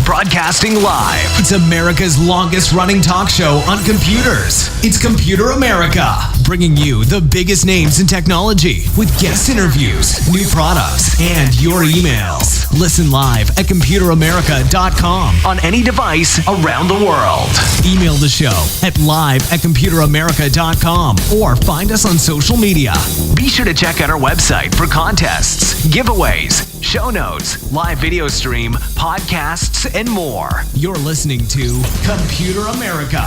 Broadcasting live. It's America's longest running talk show on computers. It's Computer America, bringing you the biggest names in technology with guest interviews, new products, and your emails. Listen live at computeramerica.com on any device around the world. Email the show at live@computeramerica.com or find us on social media. Be sure to check out our website for contests, giveaways, show notes, live video stream, podcasts, and more. You're listening to Computer America.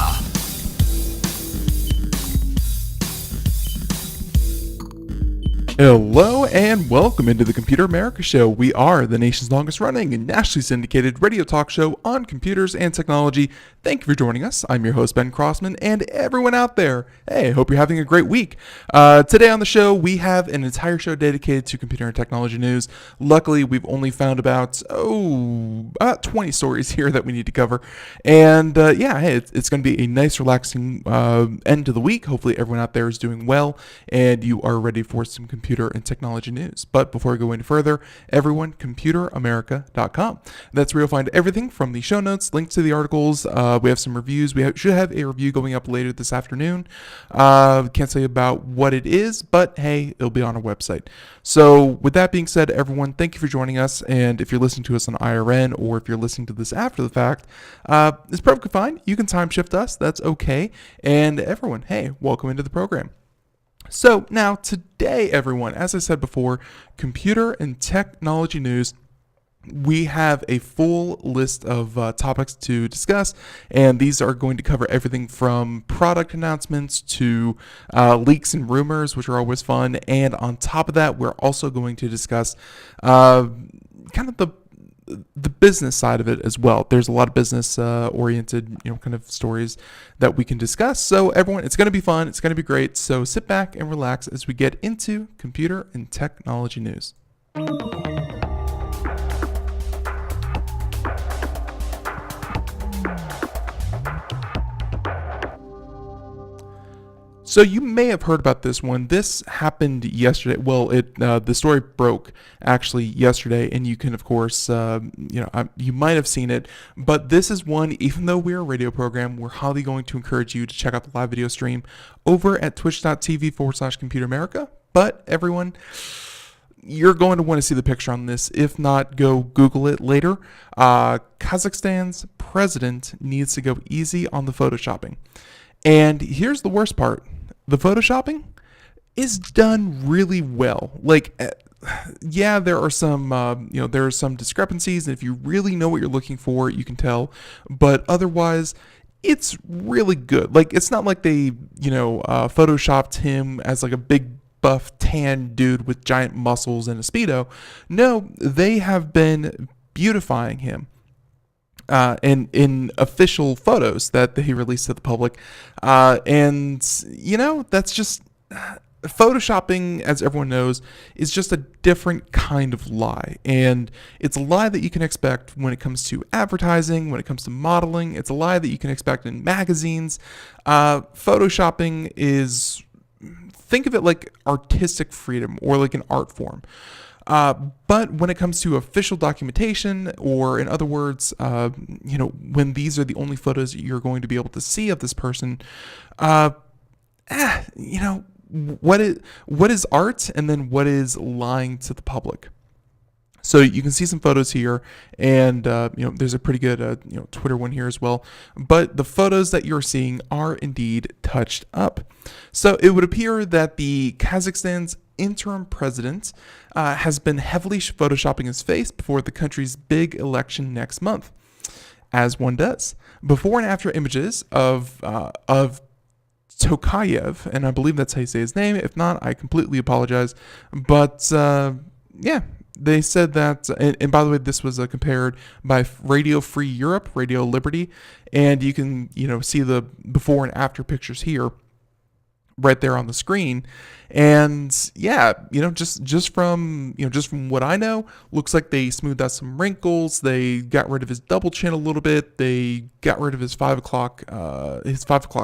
Hello and welcome into the Computer America Show. We are the nation's longest running and nationally syndicated radio talk show on computers and technology. Thank you for joining us. I'm your host, Ben Crossman, and everyone out there, hey, I hope you're having a great week. Today on the show, we have an entire show dedicated to computer and technology news. Luckily, we've only found about 20 stories here that we need to cover. And hey, it's going to be a nice, relaxing end to the week. Hopefully, everyone out there is doing well and you are ready for some computer and technology news. But before we go any further, everyone, computeramerica.com. That's where you'll find everything from the show notes, links to the articles. We have some reviews. We should have a review going up later this afternoon. Can't tell you about what it is, but hey, it'll be on our website. So with that being said, everyone, thank you for joining us. And if you're listening to us on IRN or if you're listening to this after the fact, it's perfectly fine. You can time shift us. That's okay. And everyone, hey, welcome into the program. So now today, everyone, as I said before, computer and technology news. We have a full list of topics to discuss, and these are going to cover everything from product announcements to leaks and rumors, which are always fun. And on top of that, we're also going to discuss kind of the business side of it as well. There's a lot of business oriented, kind of stories that we can discuss. So everyone, it's going to be fun. It's going to be great. So sit back and relax as we get into computer and technology news. So you may have heard about this one. This happened yesterday. Well, the story broke actually yesterday, and you can, of course, you might have seen it. But this is one, even though we're a radio program, we're highly going to encourage you to check out the live video stream over at twitch.tv/Computer America. But everyone, you're going to want to see the picture on this. If not, go Google it later. Kazakhstan's president needs to go easy on the photoshopping. And here's the worst part. The photoshopping is done really well. Yeah, there are some, there are some discrepancies. And if you really know what you're looking for, you can tell. But otherwise, it's really good. It's not like they, photoshopped him as like a big buff tan dude with giant muscles and a Speedo. No, they have been beautifying him. And in official photos that he released to the public. That's just photoshopping, as everyone knows, is just a different kind of lie. And it's a lie that you can expect when it comes to advertising, when it comes to modeling. It's a lie that you can expect in magazines. Photoshopping is, think of it like artistic freedom or like an art form. But when it comes to official documentation, or in other words, when these are the only photos you're going to be able to see of this person, what is art, and then what is lying to the public? So you can see some photos here, and there's a pretty good Twitter one here as well. But the photos that you're seeing are indeed touched up. So it would appear that the Kazakhstan's interim president has been heavily photoshopping his face before the country's big election next month, as one does. Before and after images of Tokayev, and I believe that's how you say his name. If not, I completely apologize. But they said that, and by the way, this was compared by Radio Free Europe, Radio Liberty, and you can see the before and after pictures here, right there on the screen. And just from what I know, looks like they smoothed out some wrinkles. They got rid of his double chin a little bit. They got rid of his 5 o'clock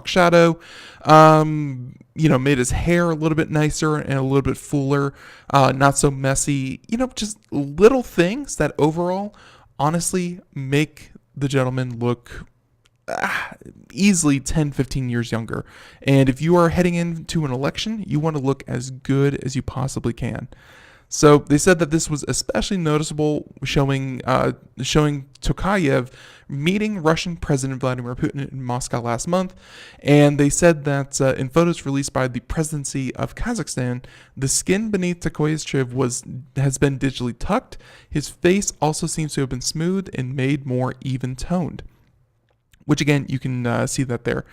shadow. Made his hair a little bit nicer and a little bit fuller, not so messy. Just little things that overall honestly make the gentlemen look easily 10, 15 years younger. And if you are heading into an election, you want to look as good as you possibly can. So they said that this was especially noticeable, showing Tokayev meeting Russian President Vladimir Putin in Moscow last month. And they said that in photos released by the presidency of Kazakhstan, the skin beneath Tokayev has been digitally tucked. His face also seems to have been smoothed and made more even toned, which again, you can see that there.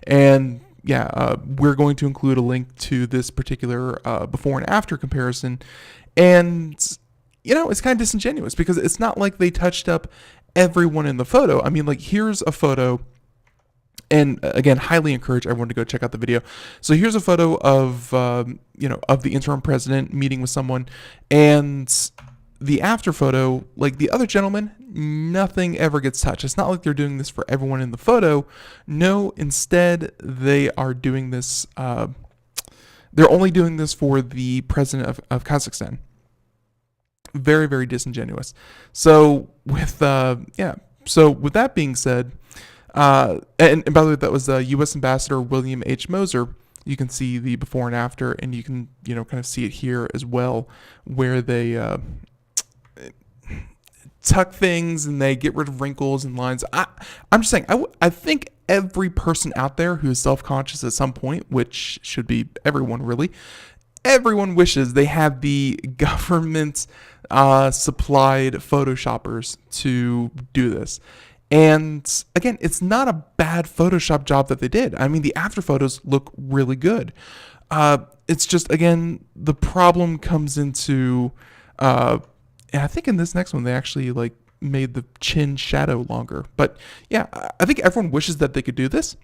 And we're going to include a link to this particular before and after comparison. And, it's kind of disingenuous because it's not like they touched up everyone in the photo. I mean, like, here's a photo, and again, highly encourage everyone to go check out the video. So here's a photo of, of the interim president meeting with someone, and the after photo, like the other gentleman, nothing ever gets touched. It's not like they're doing this for everyone in the photo. No, instead, they are doing this, they're only doing this for the president of Kazakhstan. Very, very disingenuous. So with that being said, and by the way, that was U.S. Ambassador William H. Moser. You can see the before and after, and you can kind of see it here as well, where they tuck things and they get rid of wrinkles and lines. I'm just saying, I think every person out there who is self-conscious at some point, which should be everyone really, everyone wishes they had the government supplied Photoshoppers to do this. And again, it's not a bad Photoshop job that they did. I mean, the after photos look really good. It's just, again, the problem comes into, and I think in this next one, they actually made the chin shadow longer. But yeah, I think everyone wishes that they could do this.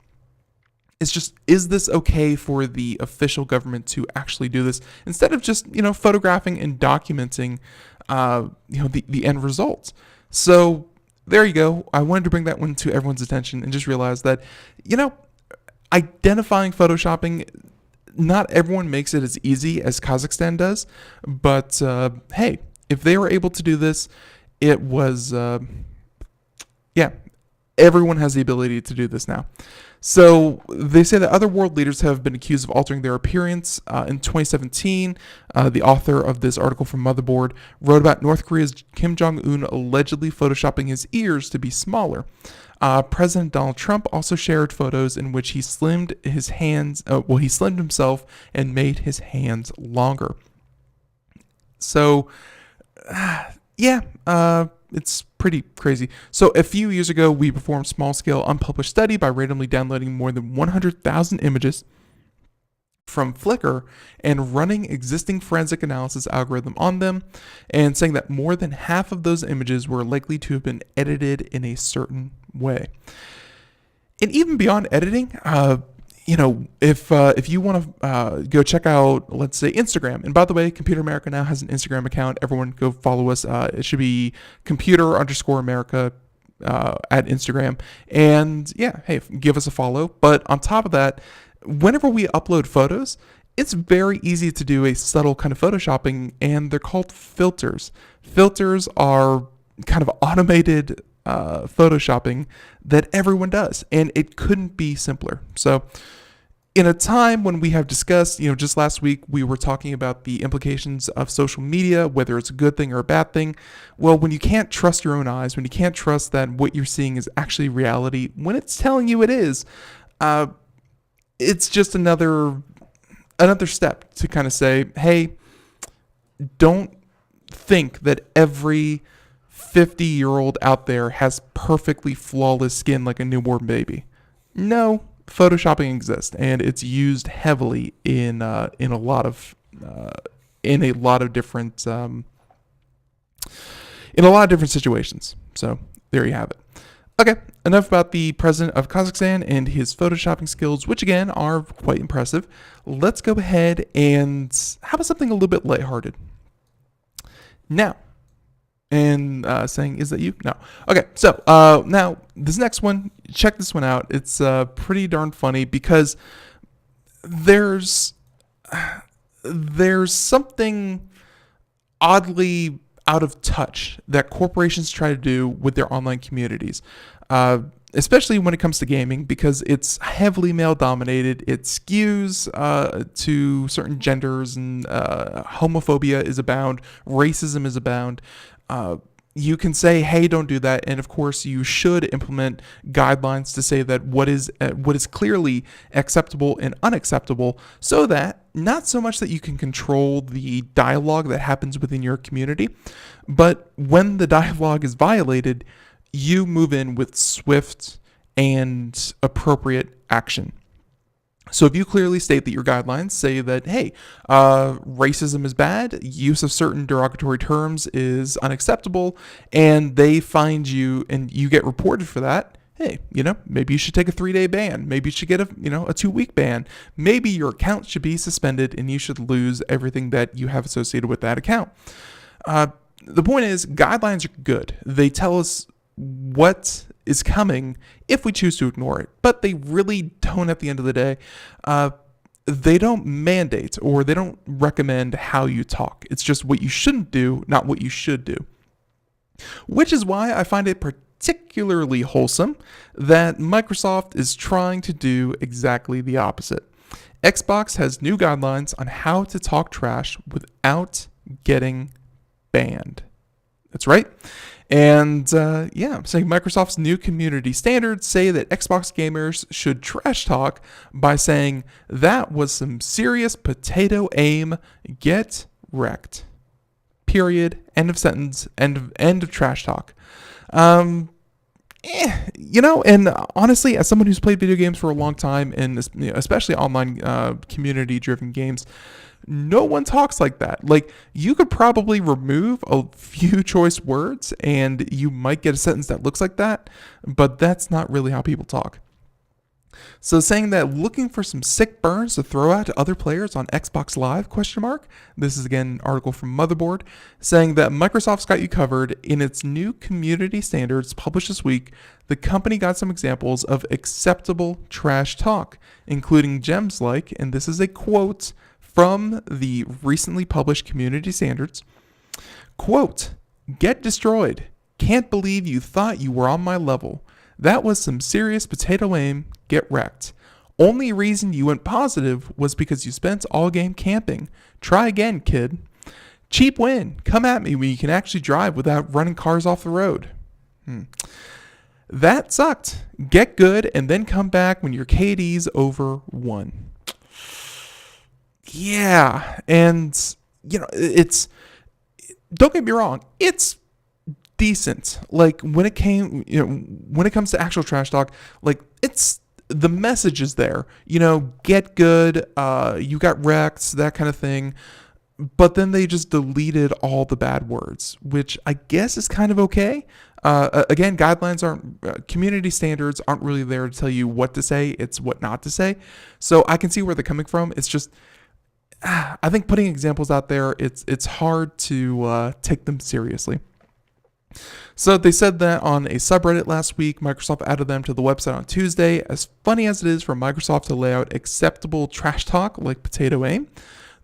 It's just, is this okay for the official government to actually do this instead of just, photographing and documenting, the end results? So there you go. I wanted to bring that one to everyone's attention and just realize that, identifying Photoshopping, not everyone makes it as easy as Kazakhstan does, but hey, if they were able to do this, it was, everyone has the ability to do this now. So they say that other world leaders have been accused of altering their appearance. In 2017, the author of this article from Motherboard wrote about North Korea's Kim Jong-un allegedly photoshopping his ears to be smaller. President Donald Trump also shared photos in which he slimmed his hands. He slimmed himself and made his hands longer. So, it's pretty crazy. So a few years ago, we performed small-scale unpublished study by randomly downloading more than 100,000 images from Flickr and running existing forensic analysis algorithm on them, and saying that more than half of those images were likely to have been edited in a certain way. And even beyond editing, if you want to go check out, let's say, Instagram. And by the way, Computer America now has an Instagram account. Everyone go follow us. It should be computer_America at Instagram. And hey, give us a follow. But on top of that, whenever we upload photos, it's very easy to do a subtle kind of photoshopping, and they're called filters. Filters are kind of automated photoshopping that everyone does, and it couldn't be simpler. So in a time when we have discussed, just last week we were talking about the implications of social media, whether it's a good thing or a bad thing. Well, when you can't trust your own eyes, when you can't trust that what you're seeing is actually reality, when it's telling you it is, it's just another step to kind of say, hey, don't think that every 50-year-old out there has perfectly flawless skin like a newborn baby. No, Photoshopping exists, and it's used heavily in a lot of different situations. So there you have it. Okay, enough about the president of Kazakhstan and his photoshopping skills, which again are quite impressive. Let's go ahead and how about something a little bit lighthearted. Now, and saying, is that you? No. Okay, so now this next one, check this one out. It's pretty darn funny because there's something oddly out of touch that corporations try to do with their online communities, especially when it comes to gaming, because it's heavily male dominated. It skews to certain genders, and homophobia is abound, racism is abound. You can say, hey, don't do that. And of course, you should implement guidelines to say that what is clearly acceptable and unacceptable, so that not so much that you can control the dialogue that happens within your community, but when the dialogue is violated, you move in with swift and appropriate action. So if you clearly state that your guidelines say that, hey, racism is bad, use of certain derogatory terms is unacceptable, and they find you and you get reported for that, hey, maybe you should take a 3-day ban. Maybe you should get a 2-week ban. Maybe your account should be suspended and you should lose everything that you have associated with that account. The point is, guidelines are good. They tell us what is coming if we choose to ignore it, but they really don't at the end of the day. They don't mandate or they don't recommend how you talk. It's just what you shouldn't do, not what you should do. Which is why I find it particularly wholesome that Microsoft is trying to do exactly the opposite. Xbox has new guidelines on how to talk trash without getting banned. That's right. And I'm saying Microsoft's new community standards say that Xbox gamers should trash talk by saying, that was some serious potato aim, get wrecked. Period. End of sentence. End of trash talk. And honestly, as someone who's played video games for a long time, and especially online community-driven games, no one talks like that. Like, you could probably remove a few choice words and you might get a sentence that looks like that, but that's not really how people talk. So saying that looking for some sick burns to throw out to other players on Xbox Live, ? This is again an article from Motherboard saying that Microsoft's got you covered. In its new community standards published this week, the company got some examples of acceptable trash talk, including gems like, and this is a quote from the recently published community standards, quote, "Get destroyed. Can't believe you thought you were on my level. That was some serious potato aim. Get wrecked. Only reason you went positive was because you spent all game camping. Try again, kid. Cheap win. Come at me when you can actually drive without running cars off the road. That sucked. Get good and then come back when your KD's over 1. Yeah, and it's, don't get me wrong, it's decent. Like, when it comes to actual trash talk, like, it's, the message is there. Get good, you got wrecked, that kind of thing. But then they just deleted all the bad words, which I guess is kind of okay. Again, guidelines community standards aren't really there to tell you what to say. It's what not to say. So I can see where they're coming from. It's just, I think putting examples out there, it's hard to take them seriously. So they said that on a subreddit last week. Microsoft added them to the website on Tuesday. As funny as it is for Microsoft to lay out acceptable trash talk like potato aim,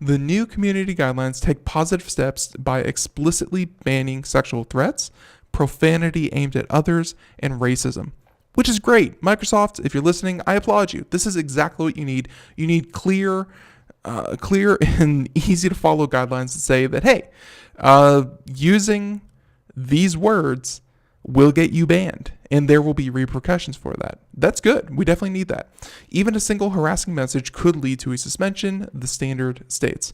the new community guidelines take positive steps by explicitly banning sexual threats, profanity aimed at others, and racism. Which is great. Microsoft, if you're listening, I applaud you. This is exactly what you need. You need clear and easy to follow guidelines that say that, hey, using these words will get you banned and there will be repercussions for that. That's good. We definitely need that. Even a single harassing message could lead to a suspension, the standard states.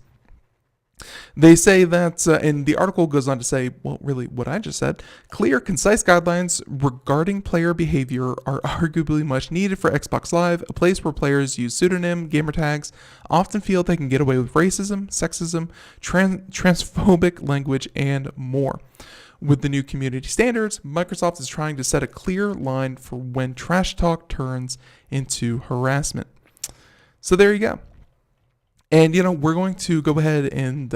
They say that, and the article goes on to say, well, really what I just said, clear, concise guidelines regarding player behavior are arguably much needed for Xbox Live, a place where players use pseudonym, gamer tags, often feel they can get away with racism, sexism, transphobic language, and more. With the new community standards, Microsoft is trying to set a clear line for when trash talk turns into harassment. So there you go. And, we're going to go ahead and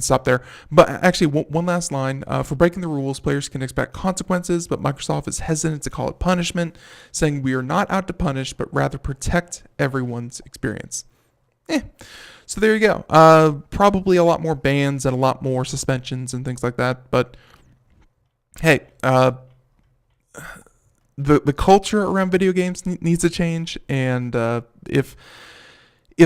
stop there. But actually, one last line. For breaking the rules, players can expect consequences, but Microsoft is hesitant to call it punishment, saying we are not out to punish, but rather protect everyone's experience. So there you go. Probably a lot more bans and a lot more suspensions and things like that. But hey, the culture around video games needs to change, and if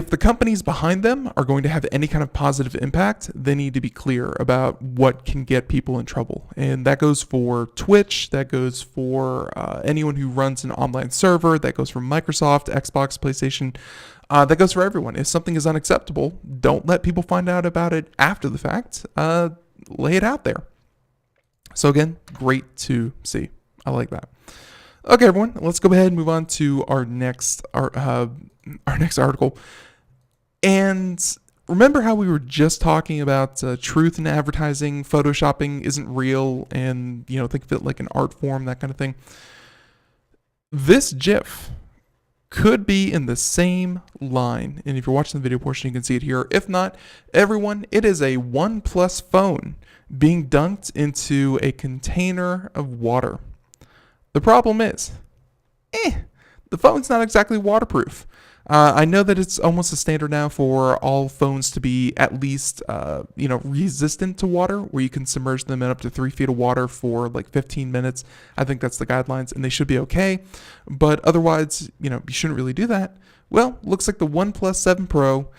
the companies behind them are going to have any kind of positive impact, they need to be clear about what can get people in trouble. And that goes for Twitch, that goes for anyone who runs an online server, that goes for Microsoft, Xbox, PlayStation, that goes for everyone. If something is unacceptable, don't let people find out about it after the fact. Lay it out there. So again, great to see. I like that. Okay, everyone, let's go ahead and move on to our next article. And remember how we were just talking about truth in advertising, photoshopping isn't real, and think of it like an art form, that kind of thing. This GIF could be in the same line, and if you're watching the video portion, you can see it here. If not, everyone, it is a OnePlus phone being dunked into a container of water. The problem is, the phone's not exactly waterproof. I know that it's almost a standard now for all phones to be at least, resistant to water, where you can submerge them in up to 3 feet of water for like 15 minutes. I think that's the guidelines, and they should be okay. But otherwise, you shouldn't really do that. Well, looks like the OnePlus 7 Pro,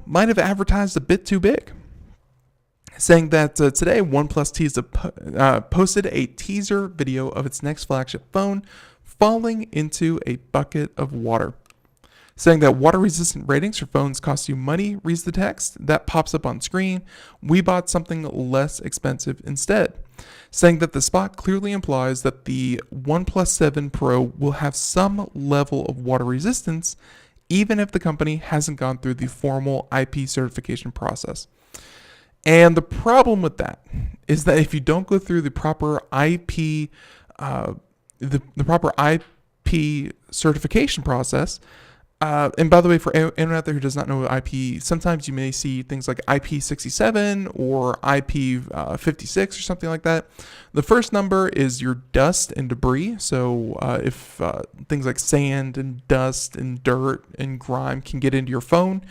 might have advertised a bit too big. Saying that today, OnePlus posted a teaser video of its next flagship phone falling into a bucket of water. Saying that water-resistant ratings for phones cost you money, reads the text. That pops up on screen. We bought something less expensive instead. Saying that the spot clearly implies that the OnePlus 7 Pro will have some level of water resistance, even if the company hasn't gone through the formal IP certification process. And the problem with that is that if you don't go through the proper IP, the proper IP certification process, and by the way, for anyone out there who does not know IP, sometimes you may see things like IP67 or IP56 or something like that. The first number is your dust and debris. So if things like sand and dust and dirt and grime can get into your phone.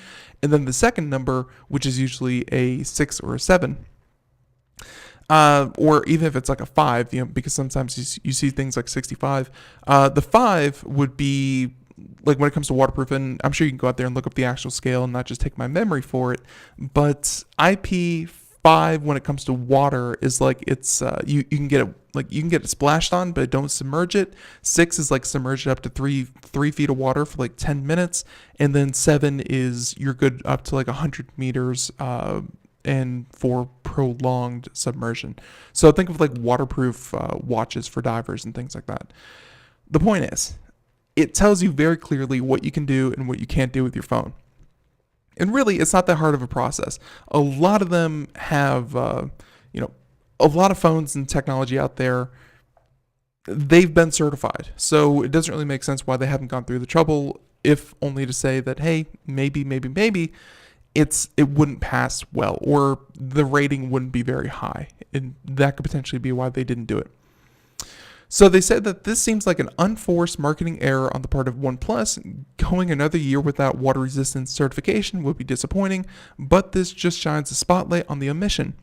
And then the second number, which is usually a 6 or a 7. Or even if it's like a 5, because sometimes you see things like 65. The 5 would be like when it comes to waterproof, and I'm sure you can go out there and look up the actual scale and not just take my memory for it. But IP5, when it comes to water, is like it's you can get it splashed on, but don't submerge it. 6 is like submerge it up to 3 feet of water for like 10 minutes, and then 7 is you're good up to like 100 meters. And for prolonged submersion. So think of like waterproof watches for divers and things like that. The point is, it tells you very clearly what you can do and what you can't do with your phone. And really, it's not that hard of a process. A lot of them have, a lot of phones and technology out there, they've been certified. So it doesn't really make sense why they haven't gone through the trouble, if only to say that, hey, maybe, it wouldn't pass well, or the rating wouldn't be very high. And that could potentially be why they didn't do it. So they said that this seems like an unforced marketing error on the part of OnePlus. Going another year without water resistance certification would be disappointing, but this just shines a spotlight on the omission.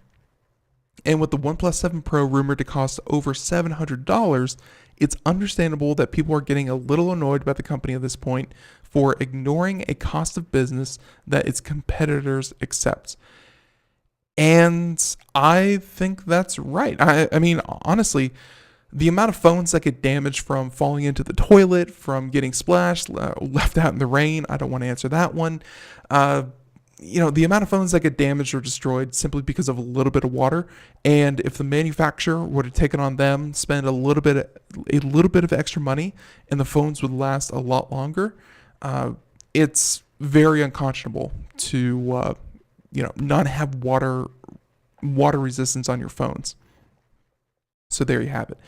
And with the OnePlus 7 Pro rumored to cost over $700, it's understandable that people are getting a little annoyed by the company at this point for ignoring a cost of business that its competitors accept. And I think that's right. I mean, honestly, the amount of phones that get damaged from falling into the toilet, from getting splashed, left out in the rain, I don't want to answer that one. The amount of phones that get damaged or destroyed simply because of a little bit of water, and if the manufacturer would have taken on them, spend a little bit of extra money, and the phones would last a lot longer, it's very unconscionable to not have water resistance on your phones. So there you have it.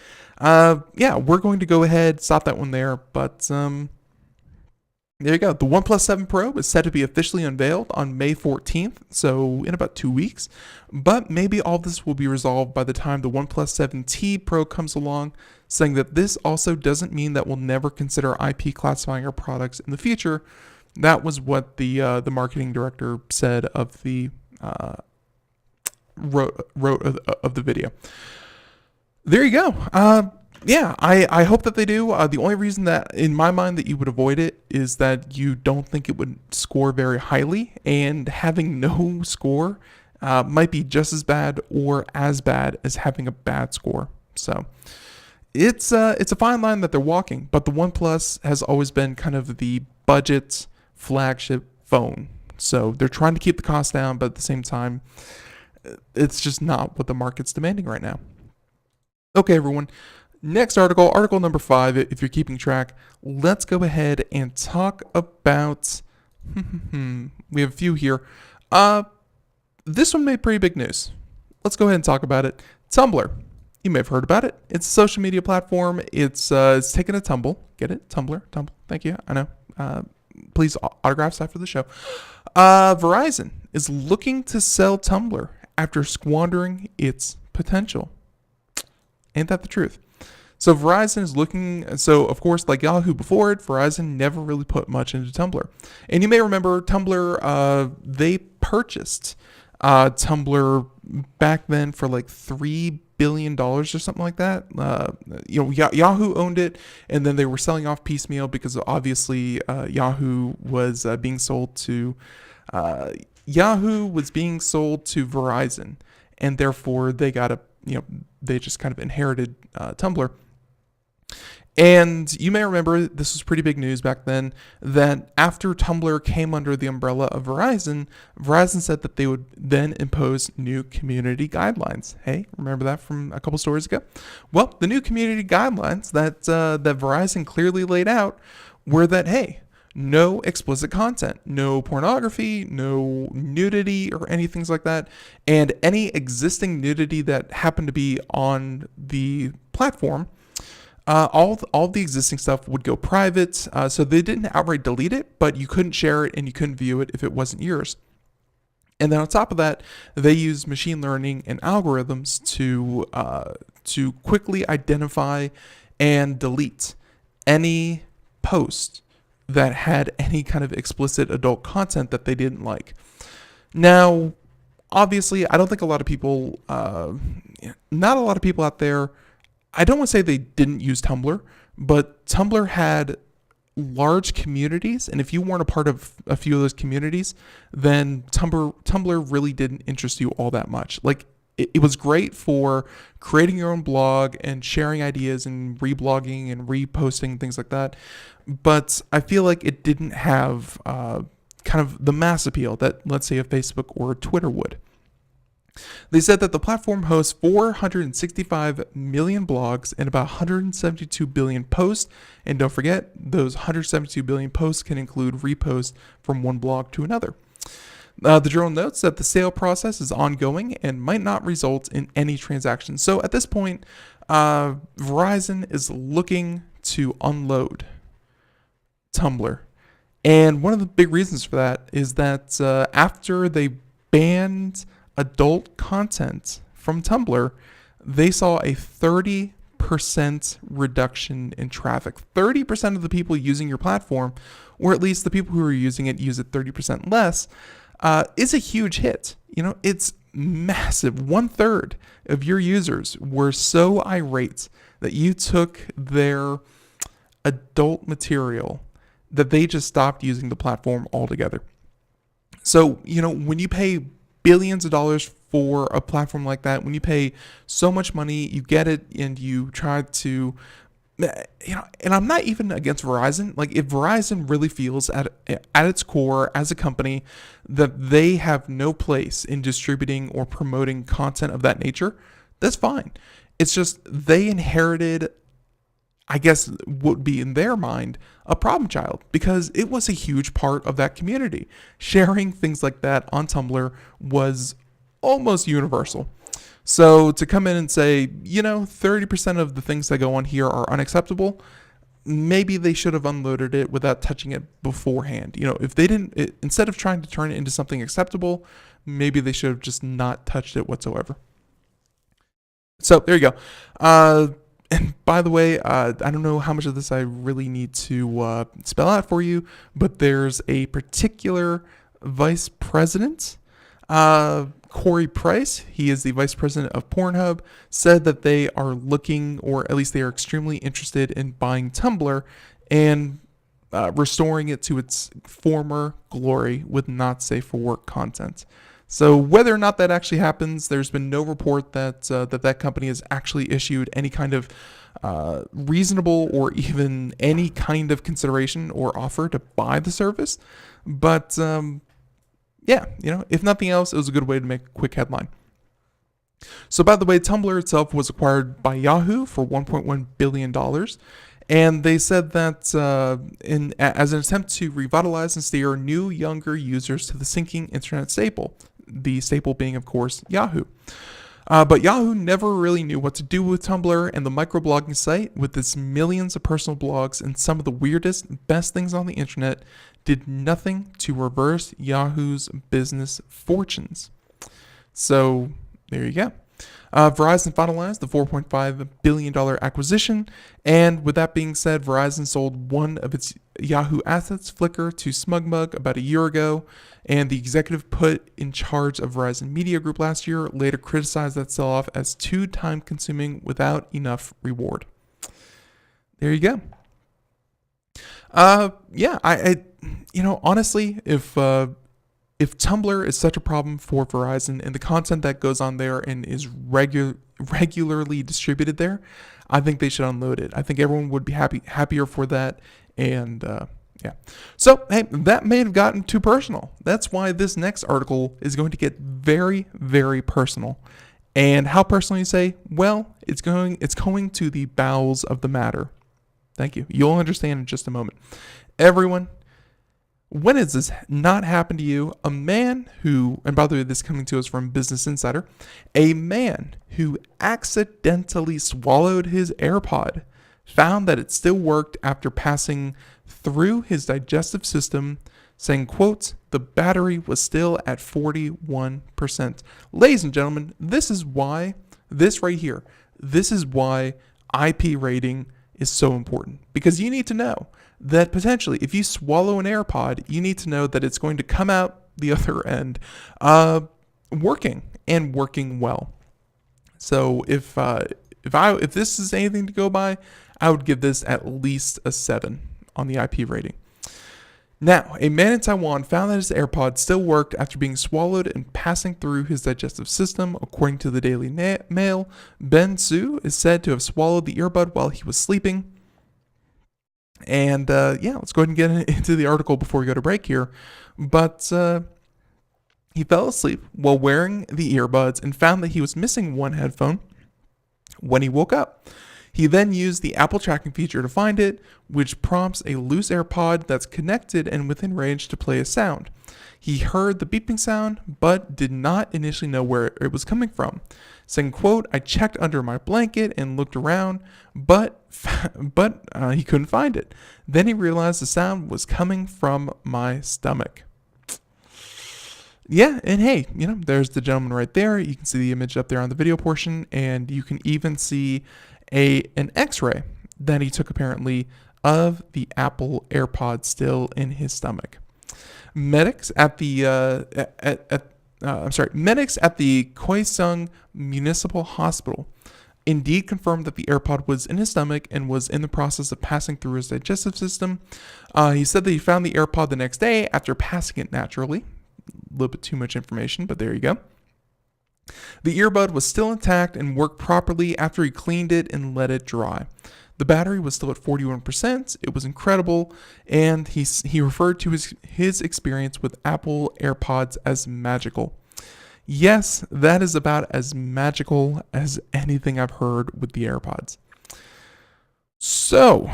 We're going to go ahead, stop that one there, but there you go. The OnePlus 7 Pro is set to be officially unveiled on May 14th, so in about 2 weeks. But maybe all this will be resolved by the time the OnePlus 7T Pro comes along, saying that this also doesn't mean that we'll never consider IP classifying our products in the future. That was what the marketing director said of the wrote of the video. There you go. Yeah, I hope that they do. The only reason that, in my mind, that you would avoid it is that you don't think it would score very highly, and having no score might be just as bad or as bad as having a bad score. So it's a fine line that they're walking, but the OnePlus has always been kind of the budget flagship phone. So they're trying to keep the cost down, but at the same time, it's just not what the market's demanding right now. Okay, everyone. Next article number 5, if you're keeping track, let's go ahead and talk about, we have a few here. This one made pretty big news. Let's go ahead and talk about it. Tumblr. You may have heard about it. It's a social media platform. It's taken a tumble. Get it? Tumblr. Thank you. I know. Please, autographs after the show. Verizon is looking to sell Tumblr after squandering its potential. Ain't that the truth? So Verizon is looking, so of course, like Yahoo before it, Verizon never really put much into Tumblr. And you may remember Tumblr, they purchased Tumblr back then for like $3 billion or something like that. Yahoo owned it, and then they were selling off piecemeal because obviously Yahoo was being sold to Verizon, and therefore they they just kind of inherited Tumblr. And you may remember, this was pretty big news back then, that after Tumblr came under the umbrella of Verizon, Verizon said that they would then impose new community guidelines. Hey, remember that from a couple stories ago? Well, the new community guidelines that Verizon clearly laid out were that, hey, no explicit content, no pornography, no nudity or anything like that, and any existing nudity that happened to be on the platform, all the existing stuff would go private. So they didn't outright delete it, but you couldn't share it and you couldn't view it if it wasn't yours. And then on top of that, they use machine learning and algorithms to quickly identify and delete any post that had any kind of explicit adult content that they didn't like. Now, obviously, I don't think a lot of people, not a lot of people out there, I don't want to say they didn't use Tumblr, but Tumblr had large communities, and if you weren't a part of a few of those communities, then Tumblr really didn't interest you all that much. Like, it was great for creating your own blog and sharing ideas and reblogging and reposting, things like that. But I feel like it didn't have kind of the mass appeal that, let's say, a Facebook or a Twitter would. They said that the platform hosts 465 million blogs and about 172 billion posts. And don't forget, those 172 billion posts can include reposts from one blog to another. The journal notes that the sale process is ongoing and might not result in any transactions. So at this point, Verizon is looking to unload Tumblr. And one of the big reasons for that is that after they banned adult content from Tumblr, they saw a 30% reduction in traffic. 30% of the people using your platform, or at least the people who are using it use it 30% less, is a huge hit. It's massive. 1/3 of your users were so irate that you took their adult material that they just stopped using the platform altogether. So, when you pay billions of dollars for a platform like that, when you pay so much money, you get it, and you try to, and I'm not even against Verizon. Like, if Verizon really feels at its core as a company that they have no place in distributing or promoting content of that nature, that's fine. It's just they inherited, I guess, would be in their mind a problem child, because it was a huge part of that community. Sharing things like that on Tumblr was almost universal. So to come in and say, 30% of the things that go on here are unacceptable, maybe they should have unloaded it without touching it beforehand. If they didn't, instead of trying to turn it into something acceptable, maybe they should have just not touched it whatsoever. So there you go. And by the way, I don't know how much of this I really need to spell out for you, but there's a particular vice president, Corey Price. He is the vice president of Pornhub, said that they are looking, or at least they are extremely interested in buying Tumblr and restoring it to its former glory with not safe for work content. So whether or not that actually happens, there's been no report that that company has actually issued any kind of reasonable or even any kind of consideration or offer to buy the service. But yeah, if nothing else, it was a good way to make a quick headline. So by the way, Tumblr itself was acquired by Yahoo for $1.1 billion. And they said that as an attempt to revitalize and steer new, younger users to the sinking internet staple, the staple being, of course, Yahoo. But Yahoo never really knew what to do with Tumblr and the microblogging site with its millions of personal blogs and some of the weirdest, best things on the internet did nothing to reverse Yahoo's business fortunes. So there you go. Verizon finalized the $4.5 billion acquisition, and with that being said, Verizon sold one of its Yahoo assets, Flickr, to SmugMug about a year ago, and the executive put in charge of Verizon Media Group last year later criticized that sell-off as too time-consuming without enough reward. There you go. Yeah, I honestly, if Tumblr is such a problem for Verizon and the content that goes on there and is regularly distributed there, I think they should unload it. I think everyone would be happier for that. And yeah. So, hey, that may have gotten too personal. That's why this next article is going to get very, very personal. And how personal, you say? Well, it's going to the bowels of the matter. Thank you. You'll understand in just a moment. Everyone, when has this not happened to you? A man who, and by the way, this is coming to us from Business Insider, a man who accidentally swallowed his AirPod, found that it still worked after passing through his digestive system, saying, quote, the battery was still at 41%. Ladies and gentlemen, this is why IP rating is so important, because you need to know that potentially if you swallow an AirPod, you need to know that it's going to come out the other end working and working well. So if this is anything to go by, I would give this at least a 7 on the IP rating. Now, a man in Taiwan found that his AirPod still worked after being swallowed and passing through his digestive system. According to the Daily Mail, Ben Su is said to have swallowed the earbud while he was sleeping. And yeah, let's go ahead and get into the article before we go to break here. But he fell asleep while wearing the earbuds and found that he was missing one headphone when he woke up. He then used the Apple tracking feature to find it, which prompts a loose AirPod that's connected and within range to play a sound. He heard the beeping sound, but did not initially know where it was coming from. Saying, quote, I checked under my blanket and looked around, but he couldn't find it. Then he realized the sound was coming from my stomach. Yeah, and hey, there's the gentleman right there. You can see the image up there on the video portion, and you can even see an X-ray that he took apparently of the Apple AirPod still in his stomach. Medics at the Kaesong Municipal Hospital indeed confirmed that the AirPod was in his stomach and was in the process of passing through his digestive system. He said that he found the AirPod the next day after passing it naturally. A little bit too much information, but there you go. The earbud was still intact and worked properly after he cleaned it and let it dry. The battery was still at 41%. It was incredible, and he referred to his experience with Apple AirPods as magical. Yes, that is about as magical as anything I've heard with the AirPods. So,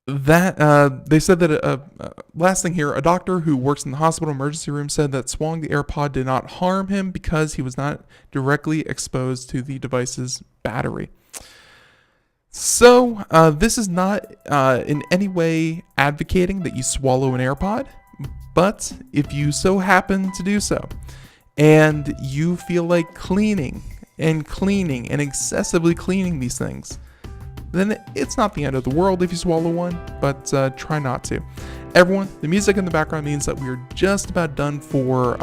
that they said that last thing here, a doctor who works in the hospital emergency room said that swallowing the AirPod did not harm him because he was not directly exposed to the device's battery. So this is not in any way advocating that you swallow an AirPod, but if you so happen to do so and you feel like cleaning and cleaning and excessively cleaning these things, then it's not the end of the world if you swallow one, but try not to. Everyone, the music in the background means that we're just about done for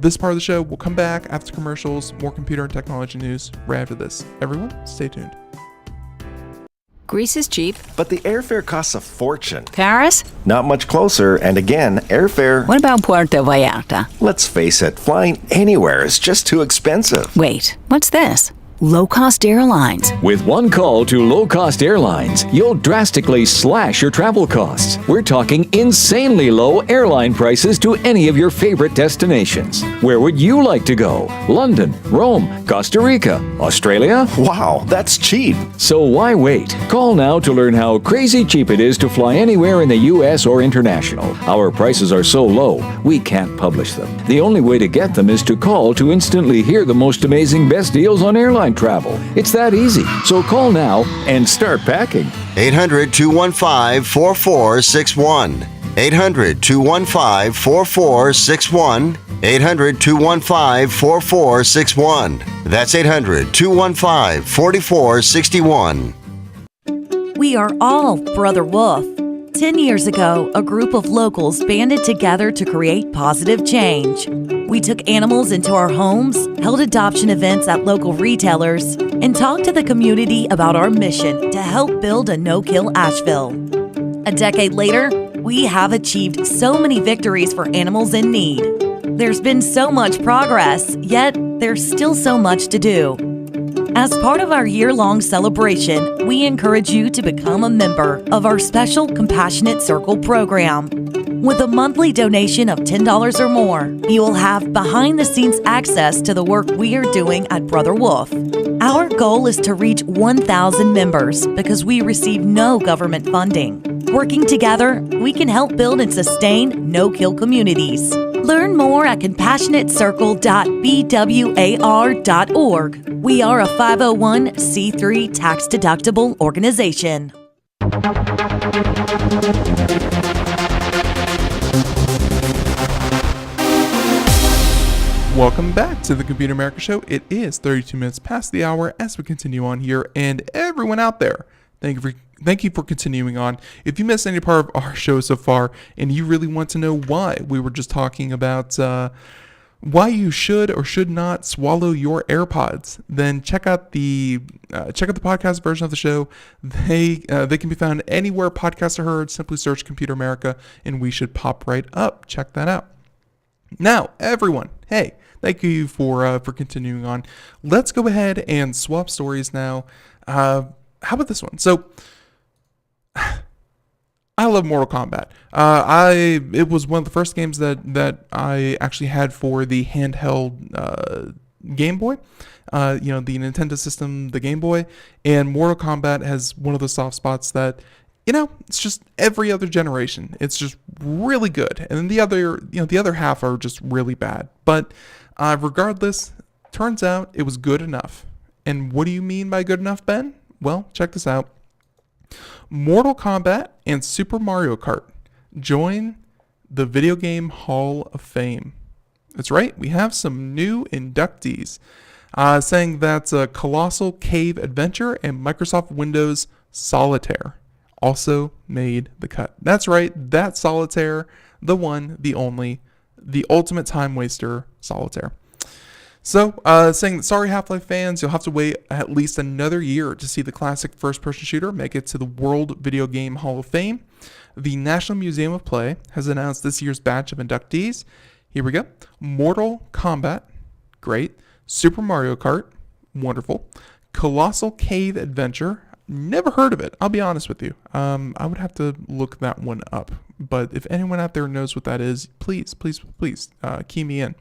this part of the show. We'll come back after commercials, more computer and technology news right after this. Everyone, stay tuned. Greece is cheap. But the airfare costs a fortune. Paris? Not much closer, and again, airfare... What about Puerto Vallarta? Let's face it, flying anywhere is just too expensive. Wait, what's this? Low-cost airlines. With one call to low-cost airlines, you'll drastically slash your travel costs. We're talking insanely low airline prices to any of your favorite destinations. Where would you like to go? London, Rome, Costa Rica, Australia? Wow, that's cheap. So why wait? Call now to learn how crazy cheap it is to fly anywhere in the U.S. or international. Our prices are so low, we can't publish them. The only way to get them is to call to instantly hear the most amazing best deals on airline travel. It's that easy. So call now and start packing. 800-215-4461. 800-215-4461. 800-215-4461. That's 800-215-4461. We are all Brother Wolf. 10 years ago, a group of locals banded together to create positive change. We took animals into our homes, held adoption events at local retailers, and talked to the community about our mission to help build a no-kill Asheville. A decade later, we have achieved so many victories for animals in need. There's been so much progress, yet there's still so much to do. As part of our year-long celebration, we encourage you to become a member of our special Compassionate Circle program. With a monthly donation of $10 or more, you will have behind-the-scenes access to the work we are doing at Brother Wolf. Our goal is to reach 1,000 members because we receive no government funding. Working together, we can help build and sustain no-kill communities. Learn more at compassionatecircle.bwar.org. We are a 501c3 tax-deductible organization. Welcome back to the Computer America Show. It is 32 minutes past the hour as we continue on here, and everyone out there, thank you for continuing on. If you missed any part of our show so far and you really want to know why we were just talking about why you should or should not swallow your AirPods, then check out the podcast version of the show. They can be found anywhere podcasts are heard. Simply search Computer America and we should pop right up. Check that out. Now, everyone, hey, thank you for continuing on. Let's go ahead and swap stories now. How about this one? So, I love Mortal Kombat. It was one of the first games that I actually had for the handheld Game Boy. The Nintendo system, the Game Boy, and Mortal Kombat has one of the soft spots that, it's just every other generation. It's just really good, and then the other half are just really bad. But regardless, turns out it was good enough. And what do you mean by good enough, Ben? Well, check this out. Mortal Kombat and Super Mario Kart join the Video Game Hall of Fame. That's right, we have some new inductees, saying that Colossal Cave Adventure and Microsoft Windows Solitaire also made the cut. That's right, that Solitaire, the one, the only, the ultimate time waster, Solitaire. So, saying that sorry Half-Life fans, you'll have to wait at least another year to see the classic first-person shooter make it to the World Video Game Hall of Fame. The National Museum of Play has announced this year's batch of inductees. Here we go. Mortal Kombat, great. Super Mario Kart, wonderful. Colossal Cave Adventure, never heard of it, I'll be honest with you. I would have to look that one up. But if anyone out there knows what that is, please, key me in.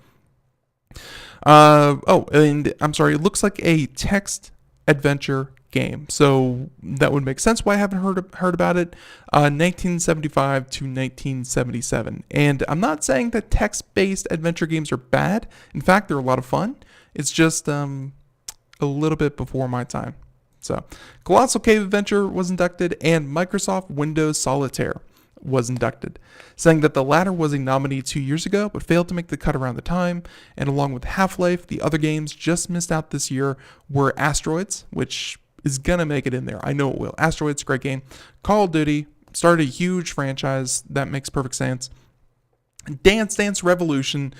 And I'm sorry, it looks like a text adventure game, so that would make sense why I haven't heard about it. 1975 to 1977, and I'm not saying that text-based adventure games are bad. In fact, they're a lot of fun. It's just a little bit before my time. So, Colossal Cave Adventure was inducted, and Microsoft Windows Solitaire. was inducted, saying that the latter was a nominee 2 years ago but failed to make the cut around the time, and along with Half-Life, the other games just missed out this year were Asteroids, which is gonna make it in there. I know it will. Asteroids, great game. Call of Duty, started a huge franchise. That makes perfect sense. Dance Dance Revolution,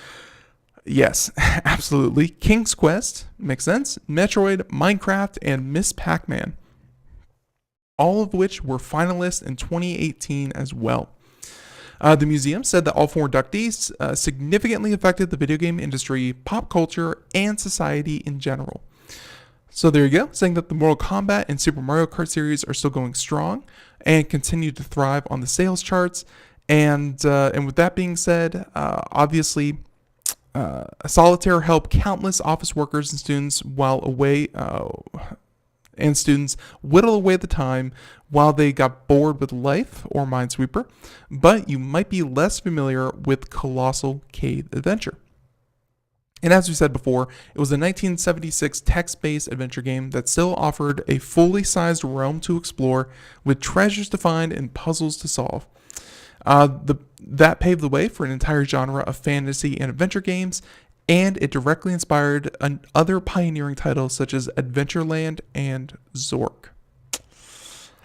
yes, absolutely. King's Quest, makes sense. Metroid, Minecraft, and Miss Pac-Man, all of which were finalists in 2018 as well. The museum said that all 4 inductees significantly affected the video game industry, pop culture, and society in general. So there you go, saying that the Mortal Kombat and Super Mario Kart series are still going strong and continue to thrive on the sales charts. And with that being said, obviously, Solitaire helped countless office workers and students whittle away the time while they got bored with Life or Minesweeper. But you might be less familiar with Colossal Cave Adventure. And as we said before, it was a 1976 text-based adventure game that still offered a fully sized realm to explore with treasures to find and puzzles to solve. That paved the way for an entire genre of fantasy and adventure games, and it directly inspired other pioneering titles such as Adventureland and Zork.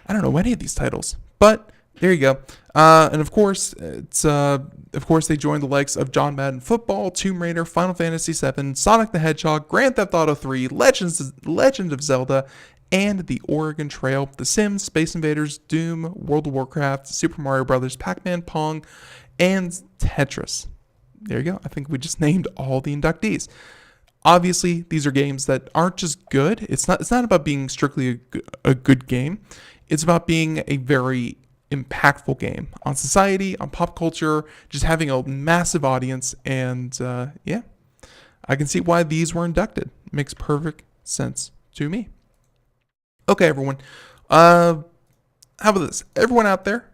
I don't know any of these titles, but there you go. And of course, they joined the likes of John Madden Football, Tomb Raider, Final Fantasy VII, Sonic the Hedgehog, Grand Theft Auto 3, Legend of Zelda, and The Oregon Trail, The Sims, Space Invaders, Doom, World of Warcraft, Super Mario Bros., Pac-Man, Pong, and Tetris. There you go. I think we just named all the inductees. Obviously, these are games that aren't just good. It's not about being strictly a good game. It's about being a very impactful game on society, on pop culture, just having a massive audience. And yeah, I can see why these were inducted. Makes perfect sense to me. Okay, everyone. How about this? Everyone out there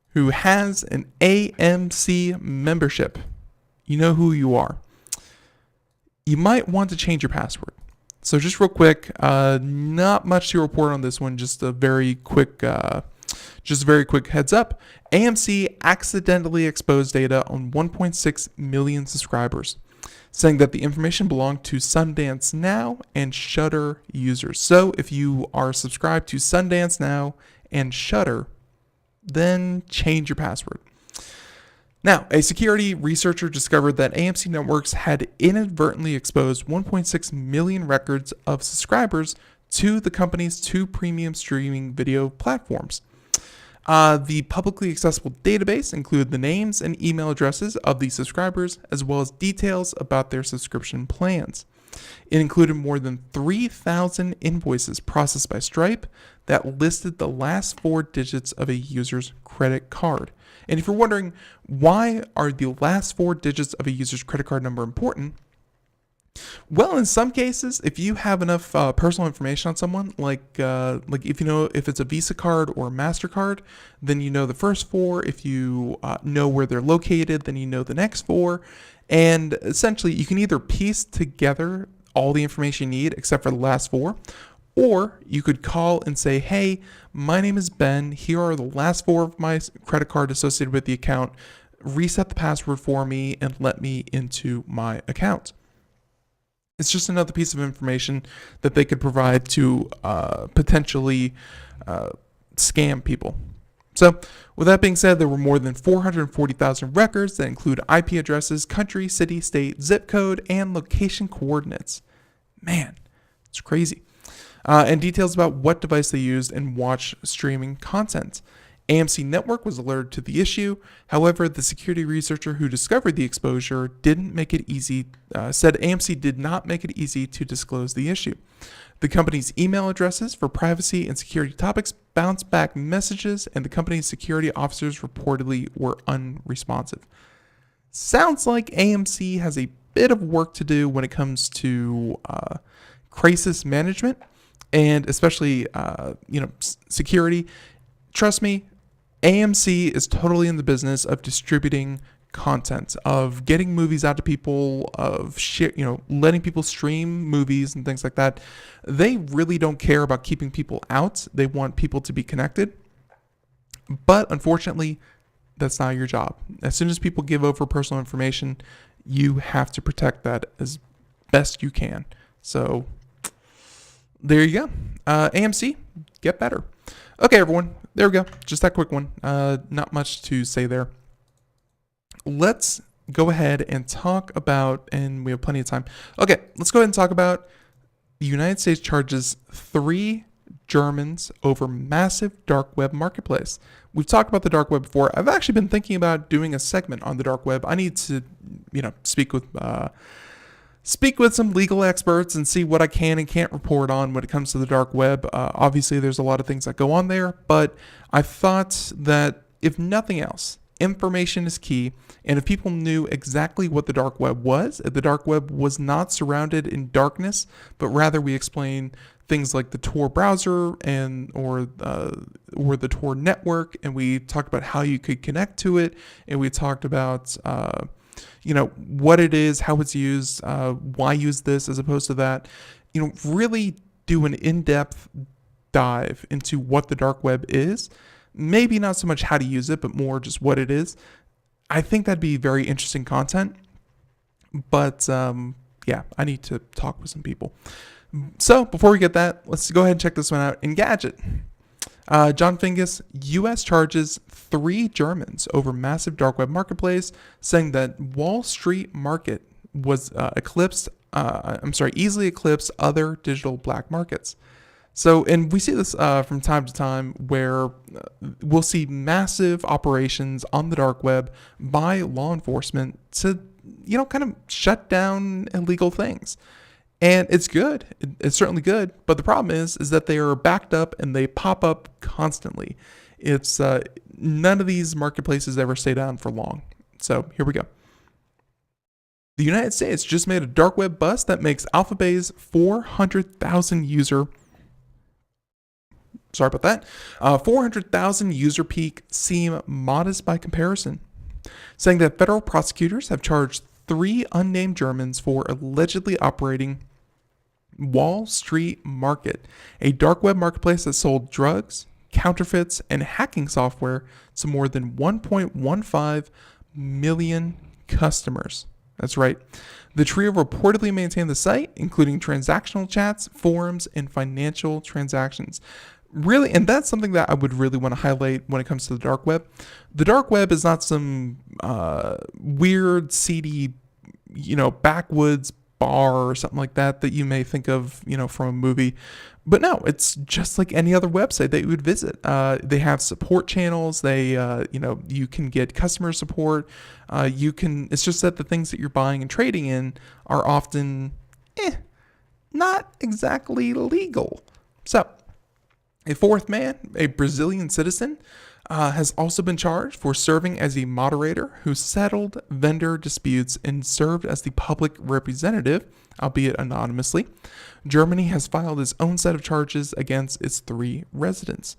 who has an AMC membership, you know who you are. You might want to change your password. So just real quick, not much to report on this one. Just a very quick heads up. AMC accidentally exposed data on 1.6 million subscribers, saying that the information belonged to Sundance Now and Shudder users. So if you are subscribed to Sundance Now and Shudder, then change your password. Now, a security researcher discovered that AMC Networks had inadvertently exposed 1.6 million records of subscribers to the company's 2 premium streaming video platforms. The publicly accessible database included the names and email addresses of the subscribers, as well as details about their subscription plans. It included more than 3,000 invoices processed by Stripe that listed the last 4 digits of a user's credit card. And if you're wondering, why are the last 4 digits of a user's credit card number important? Well, in some cases, if you have enough personal information on someone, like if you know if it's a Visa card or a MasterCard, then you know the first 4. If you know where they're located, then you know the next 4. And essentially, you can either piece together all the information you need except for the last 4, or you could call and say, hey, my name is Ben. Here are the last 4 of my credit card associated with the account. Reset the password for me and let me into my account. It's just another piece of information that they could provide to potentially scam people. So with that being said, there were more than 440,000 records that include IP addresses, country, city, state, zip code, and location coordinates. Man, it's crazy. And details about what device they used and watched streaming content. AMC Network was alerted to the issue. However, the security researcher who discovered the exposure said AMC did not make it easy to disclose the issue. The company's email addresses for privacy and security topics bounced back messages, and the company's security officers reportedly were unresponsive. Sounds like AMC has a bit of work to do when it comes to crisis management, and especially security. Trust me, AMC is totally in the business of distributing content, of getting movies out to people, of letting people stream movies and things like that. They really don't care about keeping people out. They want people to be connected. But unfortunately, That's not your job. As soon as people give over personal information, you have to protect that as best you can. So there you go. AMC, get better. Okay, everyone. There we go. Just that quick one. Not much to say there. Let's go ahead and talk about, and we have plenty of time. Okay, let's go ahead and talk about the United States charges 3 Germans over massive dark web marketplace. We've talked about the dark web before. I've actually been thinking about doing a segment on the dark web. I need to, speak with some legal experts and see what I can and can't report on when it comes to the dark web. Obviously, there's a lot of things that go on there, but I thought that if nothing else, information is key. And if people knew exactly what the dark web was, if the dark web was not surrounded in darkness, but rather we explain things like the Tor browser or the Tor network, and we talked about how you could connect to it, and we talked about what it is, how it's used, why use this as opposed to that. Really do an in-depth dive into what the dark web is. Maybe not so much how to use it, but more just what it is. I think that'd be very interesting content. But I need to talk with some people. So before we get that, let's go ahead and check this one out. Engadget. John Fingus, U.S. charges 3 Germans over massive dark web marketplace, saying that Wall Street market was easily eclipsed other digital black markets. So, and we see this from time to time where we'll see massive operations on the dark web by law enforcement to, kind of shut down illegal things. And it's good. It's certainly good. But the problem is that they are backed up and they pop up constantly. It's none of these marketplaces ever stay down for long. So here we go. The United States just made a dark web bust that makes Alphabet's 400,000 user 400,000 user peak seem modest by comparison, saying that federal prosecutors have charged 3 unnamed Germans for allegedly operating Wall Street Market, a dark web marketplace that sold drugs, counterfeits, and hacking software to more than 1.15 million customers. That's right. The trio reportedly maintained the site, including transactional chats, forums, and financial transactions. Really, and that's something that I would really want to highlight when it comes to the dark web. The dark web is not some weird, seedy, backwoods bar or something like that you may think of, from a movie. But no, it's just like any other website that you would visit. They have support channels. They, you can get customer support. It's just that the things that you're buying and trading in are often, not exactly legal. So, a fourth man, a Brazilian citizen, has also been charged for serving as a moderator who settled vendor disputes and served as the public representative, albeit anonymously. Germany has filed its own set of charges against its 3 residents.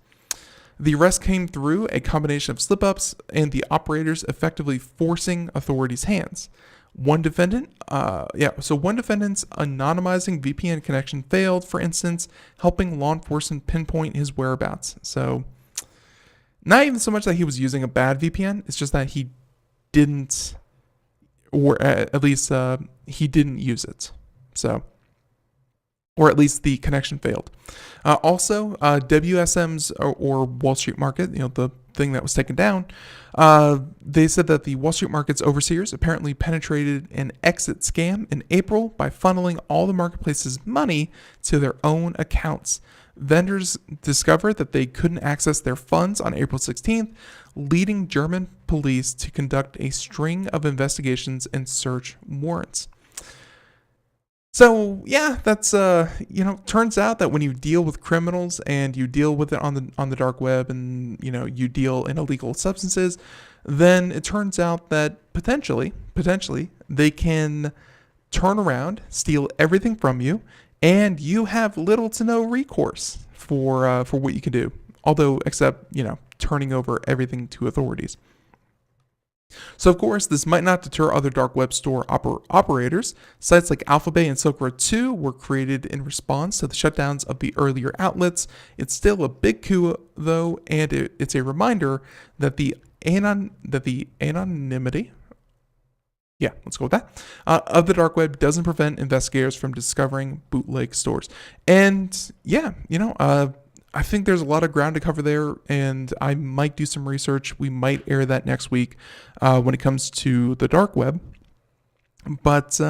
The arrest came through a combination of slip-ups and the operators effectively forcing authorities' hands. One defendant's anonymizing VPN connection failed, for instance, helping law enforcement pinpoint his whereabouts. So, not even so much that he was using a bad VPN, it's just that he didn't, or at least he didn't use it. So, or at least the connection failed. Also, WSM's or Wall Street Market, the thing that was taken down, they said that the Wall Street Market's overseers apparently penetrated an exit scam in April by funneling all the marketplace's money to their own accounts. Vendors discovered that they couldn't access their funds on April 16th, leading German police to conduct a string of investigations and search warrants. So yeah, that's turns out that when you deal with criminals and you deal with it on the dark web and you deal in illegal substances, then it turns out that potentially they can turn around, steal everything from you, and you have little to no recourse for what you can do. Although except turning over everything to authorities. So, of course, this might not deter other dark web store operators. Sites like Alphabet and Silk Road 2 were created in response to the shutdowns of the earlier outlets. It's still a big coup, though, and it's a reminder that the anonymity, yeah, let's go with that, of the dark web doesn't prevent investigators from discovering bootleg stores. And yeah, I think there's a lot of ground to cover there, and I might do some research. We might air that next week when it comes to the dark web. But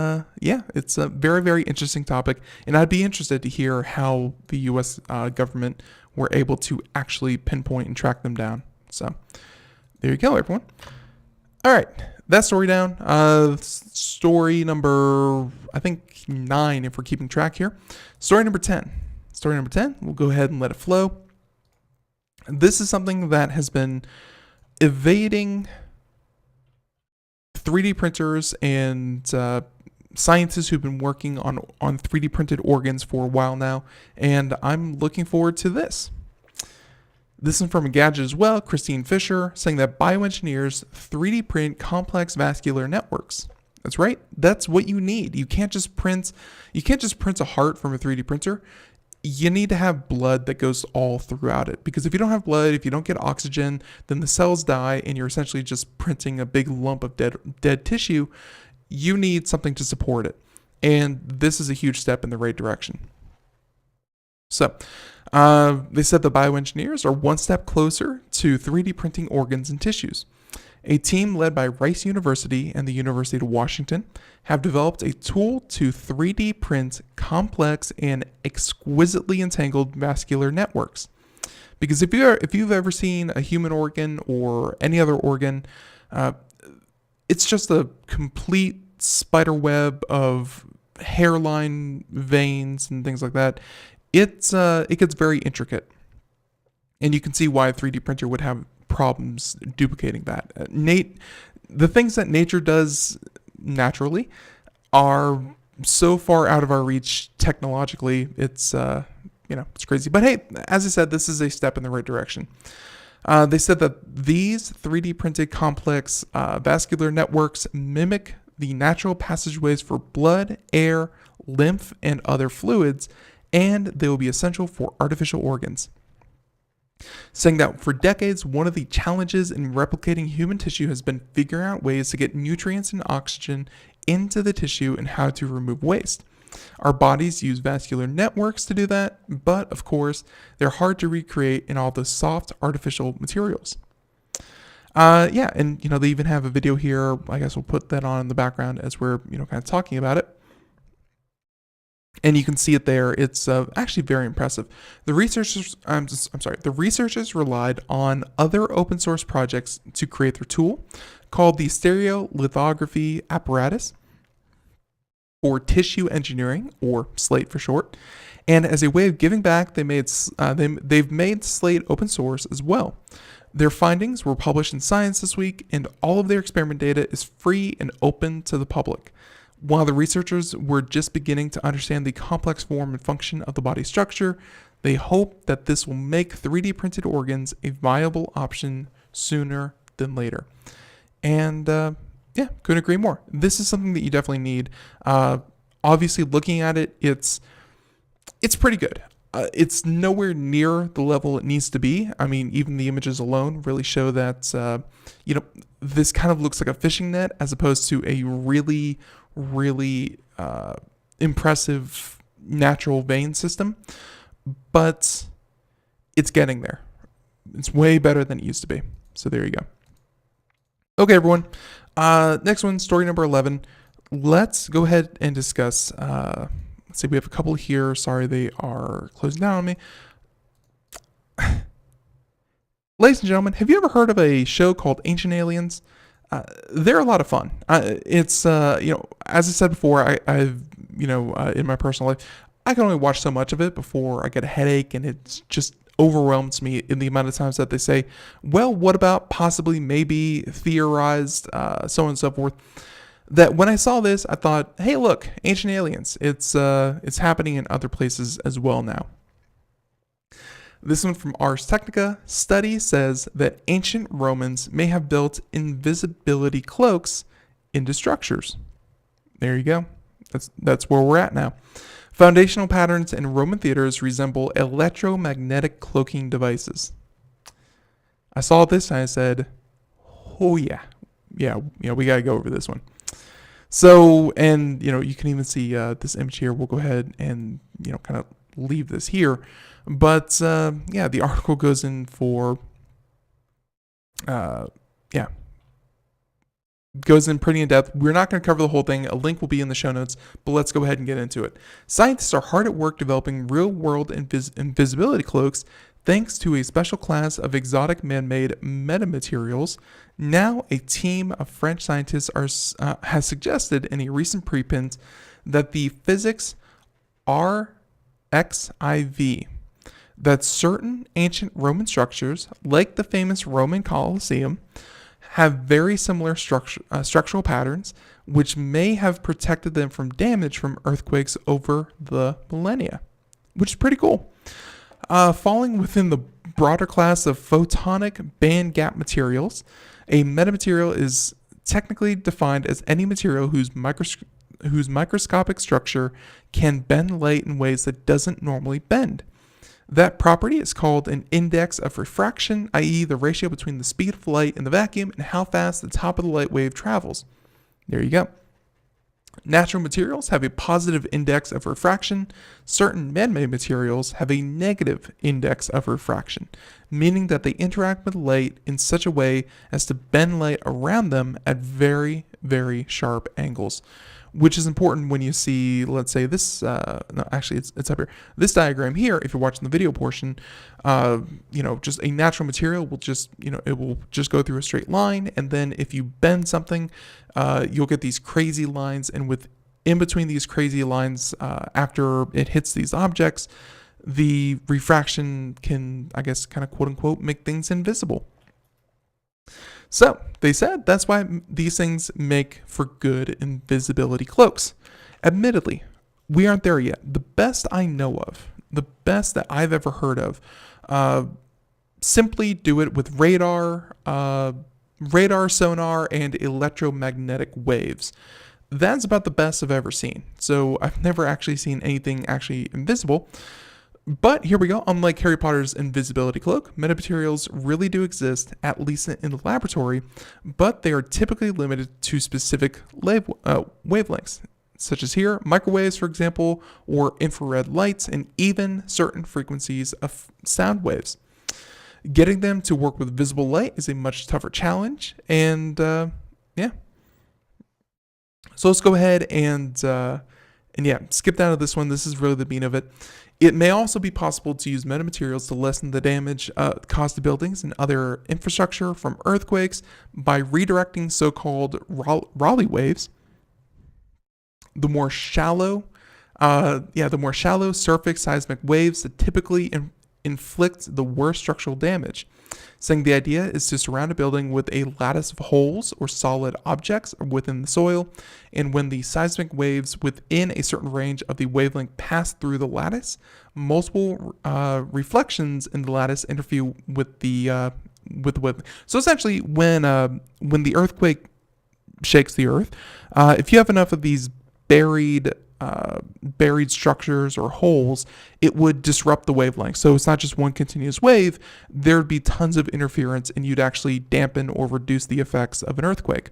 yeah, it's a very, very interesting topic, and I'd be interested to hear how the U.S. Government were able to actually pinpoint and track them down. So there you go, everyone. All right, that story down. Story number, I think, 9, if we're keeping track here. Story number 10. Story number 10, we'll go ahead and let it flow. This is something that has been evading 3D printers and scientists who've been working on 3D printed organs for a while now, and I'm looking forward to this. This is from a gadget as well, Christine Fisher, saying that Bioengineers 3D print complex vascular networks. That's right. That's what you need. You can't just print a heart from a 3D printer. You need to have blood that goes all throughout it, because if you don't have blood, if you don't get oxygen, then the cells die and you're essentially just printing a big lump of dead tissue. You need something to support it, and this is a huge step in the right direction. So they said the Bioengineers are one step closer to 3D printing organs and tissues. A team led by Rice University and the University of Washington have developed a tool to 3D print complex and exquisitely entangled vascular networks. Because if you've ever seen a human organ or any other organ, it's just a complete spider web of hairline, veins, and things like that. It gets very intricate, and you can see why a 3D printer would have problems duplicating that. The things that nature does naturally are so far out of our reach technologically. It's it's crazy. But hey, as I said, this is a step in the right direction. They said that these 3D printed complex vascular networks mimic the natural passageways for blood, air, lymph, and other fluids, and they will be essential for artificial organs. Saying that for decades, one of the challenges in replicating human tissue has been figuring out ways to get nutrients and oxygen into the tissue and how to remove waste. Our bodies use vascular networks to do that, but of course, they're hard to recreate in all the soft artificial materials. Yeah, and they even have a video here. I guess we'll put that on in the background as we're kind of talking about it. And you can see it there. It's actually very impressive. The researchers relied on other open source projects to create their tool, called the stereolithography apparatus, or tissue engineering, or SLATE for short. And as a way of giving back, they've made SLATE open source as well. Their findings were published in Science this week, and all of their experiment data is free and open to the public. While the researchers were just beginning to understand the complex form and function of the body structure, they hope that this will make 3D printed organs a viable option sooner than later. And yeah, couldn't agree more. This is something that you definitely need. Obviously, looking at it, it's pretty good. It's nowhere near the level it needs to be. I mean, even the images alone really show that, this kind of looks like a fishing net as opposed to a really, really impressive natural vein system. But it's getting there. It's way better than it used to be. So there you go. Okay, everyone. Next one, story number 11. Let's go ahead and discuss... let's see, we have a couple here. Sorry, they are closing down on me. Ladies and gentlemen, have you ever heard of a show called Ancient Aliens? They're a lot of fun. It's as I said before, I've in my personal life, I can only watch so much of it before I get a headache, and it just overwhelms me in the amount of times that they say, well, what about possibly, maybe, theorized, so on and so forth. That when I saw this, I thought, hey, look, Ancient Aliens. It's happening in other places as well now. This one from Ars Technica. Study says that ancient Romans may have built invisibility cloaks into structures. There you go. That's where we're at now. Foundational patterns in Roman theaters resemble electromagnetic cloaking devices. I saw this and I said, Oh yeah, we gotta go over this one. So, and you can even see this image here. We'll go ahead and kind of leave this here, but the article goes in for goes in pretty in depth. We're not going to cover the whole thing. A link will be in the show notes, but let's go ahead and get into it. Scientists are hard at work developing real-world invisibility cloaks thanks to a special class of exotic man-made metamaterials. Now, a team of French scientists has suggested in a recent preprint that the physics RXIV, that certain ancient Roman structures, like the famous Roman Colosseum, have very similar structural patterns, which may have protected them from damage from earthquakes over the millennia, which is pretty cool. Falling within the broader class of photonic band gap materials, a metamaterial is technically defined as any material whose microscopic structure can bend light in ways that doesn't normally bend. That property is called an index of refraction, i.e. the ratio between the speed of light in the vacuum and how fast the top of the light wave travels. There you go. Natural materials have a positive index of refraction. Certain man-made materials have a negative index of refraction, meaning that they interact with light in such a way as to bend light around them at very, very sharp angles, which is important when you see, let's say this, it's up here. This diagram here, if you're watching the video portion, just a natural material will just, it will just go through a straight line. And then if you bend something, you'll get these crazy lines. And in between these crazy lines, after it hits these objects, the refraction can, I guess, kind of quote unquote, make things invisible. So they said that's why these things make for good invisibility cloaks. Admittedly, we aren't there yet. The best I know of, the best that I've ever heard of, simply do it with radar, sonar, and electromagnetic waves. That's about the best I've ever seen. So I've never actually seen anything actually invisible. But here we go. Unlike Harry Potter's invisibility cloak, metamaterials really do exist, at least in the laboratory, but they are typically limited to specific wavelengths, such as here, microwaves, for example, or infrared lights, and even certain frequencies of sound waves. Getting them to work with visible light is a much tougher challenge, and So let's go ahead and skip down to this one. This is really the meat of it. It may also be possible to use metamaterials to lessen the damage caused to buildings and other infrastructure from earthquakes by redirecting so-called Rayleigh waves. The more shallow surface seismic waves that typically inflict the worst structural damage. Saying the idea is to surround a building with a lattice of holes or solid objects within the soil, and when the seismic waves within a certain range of the wavelength pass through the lattice, multiple reflections in the lattice interfere with the wavelength. So essentially, when the earthquake shakes the earth, if you have enough of these buried structures or holes, it would disrupt the wavelength. So it's not just one continuous wave, there'd be tons of interference and you'd actually dampen or reduce the effects of an earthquake.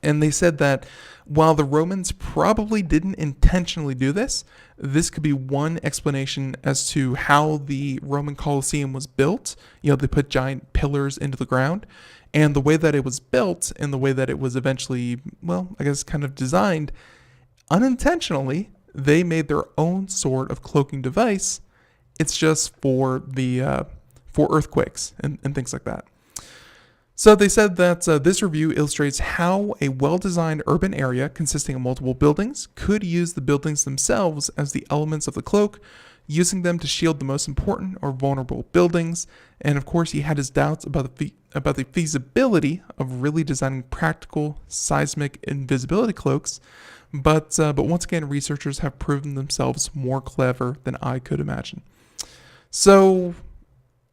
And they said that while the Romans probably didn't intentionally do this, this could be one explanation as to how the Roman Colosseum was built. They put giant pillars into the ground, and the way that it was built and the way that it was eventually, kind of designed, unintentionally, they made their own sort of cloaking device. It's just for earthquakes and things like that. So they said that this review illustrates how a well-designed urban area consisting of multiple buildings could use the buildings themselves as the elements of the cloak, using them to shield the most important or vulnerable buildings. And of course, he had his doubts about the feasibility of really designing practical seismic invisibility cloaks. But once again, researchers have proven themselves more clever than I could imagine. So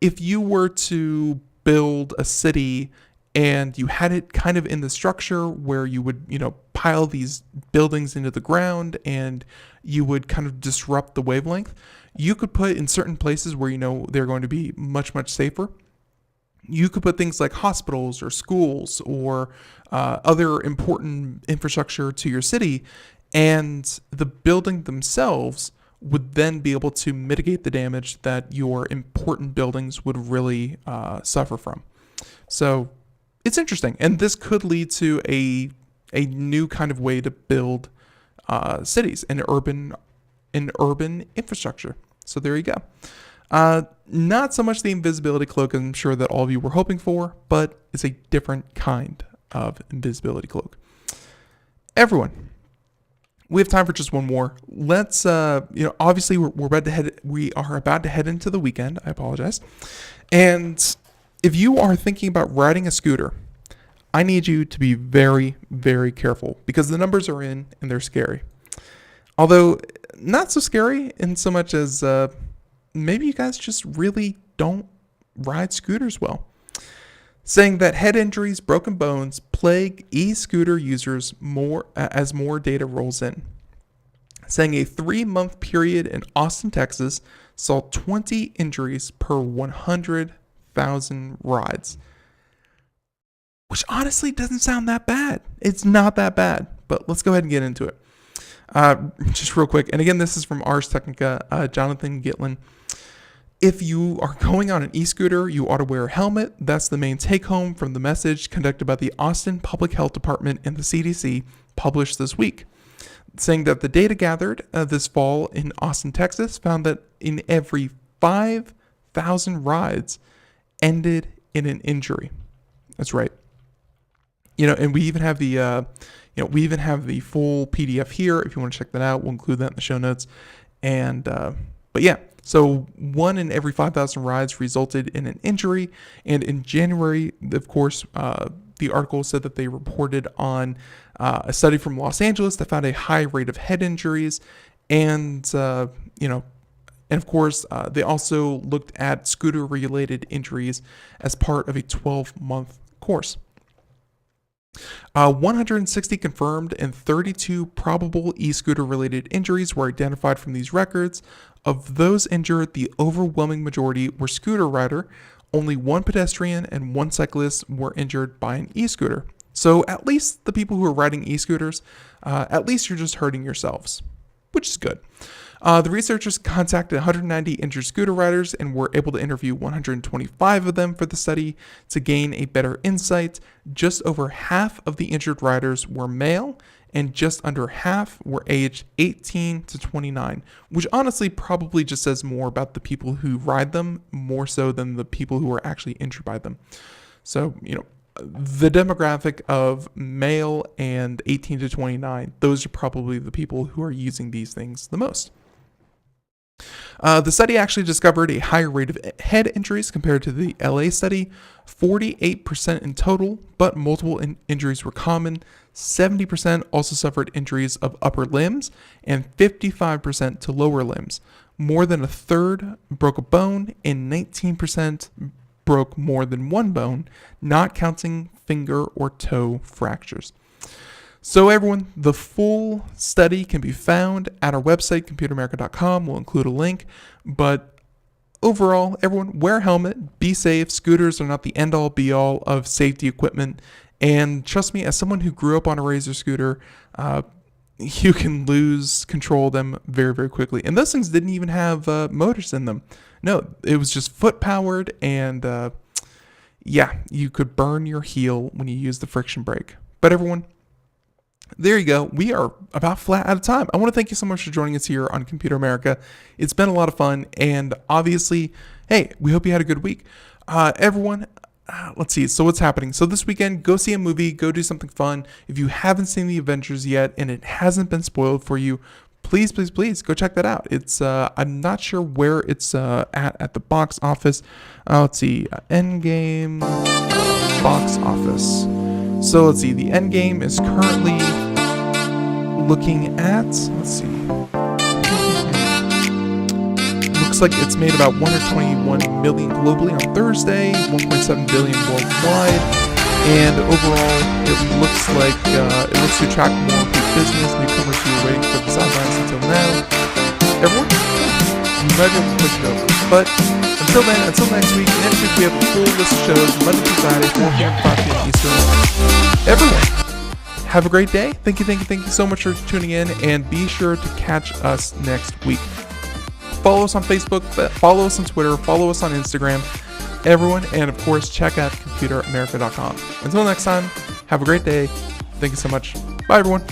if you were to build a city and you had it kind of in the structure where you would, pile these buildings into the ground and you would kind of disrupt the wavelength, you could put in certain places where they're going to be much, much safer. you could put things like hospitals or schools or other important infrastructure to your city, and the building themselves would then be able to mitigate the damage that your important buildings would really suffer from. So it's interesting, and this could lead to a new kind of way to build cities and urban infrastructure. So there you go. Not so much the invisibility cloak, I'm sure that all of you were hoping for, but it's a different kind of invisibility cloak. Everyone, we have time for just one more. Let's, obviously we are about to head into the weekend. I apologize. And if you are thinking about riding a scooter, I need you to be very, very careful because the numbers are in and they're scary. Although not so scary in so much as maybe you guys just really don't ride scooters well. Saying that head injuries, broken bones plague e-scooter users more as more data rolls in. Saying a 3-month period in Austin, Texas saw 20 injuries per 100,000 rides. Which honestly doesn't sound that bad. It's not that bad, but let's go ahead and get into it. Just real quick, and again, this is from Ars Technica, Jonathan Gitlin. If you are going on an e-scooter, you ought to wear a helmet. That's the main take-home from the message conducted by the Austin Public Health Department and the CDC published this week, saying that the data gathered this fall in Austin, Texas, found that in every 5,000 rides ended in an injury. That's right. And we even have the full PDF here. If you want to check that out, we'll include that in the show notes. And but yeah, so 1 in every 5,000 rides resulted in an injury. And in January, of course, the article said that they reported on a study from Los Angeles that found a high rate of head injuries, and of course, they also looked at scooter-related injuries as part of a 12-month course. 160 confirmed and 32 probable e-scooter related injuries were identified from these records. Of those injured, the overwhelming majority were scooter rider. Only 1 pedestrian and 1 cyclist were injured by an e-scooter. So at least the people who are riding e-scooters, at least you're just hurting yourselves, which is good. The researchers contacted 190 injured scooter riders and were able to interview 125 of them for the study to gain a better insight. Just over half of the injured riders were male, and just under half were aged 18 to 29, which honestly probably just says more about the people who ride them more so than the people who are actually injured by them. So, the demographic of male and 18 to 29, those are probably the people who are using these things the most. The study actually discovered a higher rate of head injuries compared to the LA study, 48% in total, but multiple injuries were common. 70% also suffered injuries of upper limbs and 55% to lower limbs. More than a third broke a bone and 19% broke more than 1 bone, not counting finger or toe fractures. So everyone, the full study can be found at our website, computeramerica.com. We'll include a link. But overall, everyone, wear a helmet, be safe. Scooters are not the end-all, be-all of safety equipment. And trust me, as someone who grew up on a Razor scooter, you can lose control of them very, very quickly. And those things didn't even have motors in them. No, it was just foot-powered, and you could burn your heel when you use the friction brake. But everyone, there you go. We are about flat out of time. I want to thank you so much for joining us here on Computer America. It's been a lot of fun, and obviously, hey, we hope you had a good week. Everyone, let's see. So what's happening? So this weekend, go see a movie, go do something fun. If you haven't seen The Avengers yet and it hasn't been spoiled for you, please go check that out. It's I'm not sure where it's at the box office. Let's see, Endgame box office. So let's see, the Endgame is currently looking at, let's see, looks like it's made about 121 million globally on Thursday, 1.7 billion worldwide, and overall it looks to attract more repeat business. Newcomers who were waiting for the sidelines until now. Everyone, you might be able to push it over. But until then, until next week we have a full list of shows, Monday through Friday, 4 p.m. to 5 p.m. Eastern. Everyone, have a great day. Thank you so much for tuning in, and be sure to catch us next week. Follow us on Facebook, follow us on Twitter, follow us on Instagram, everyone, and of course, check out computeramerica.com. Until next time, have a great day. Thank you so much. Bye, everyone.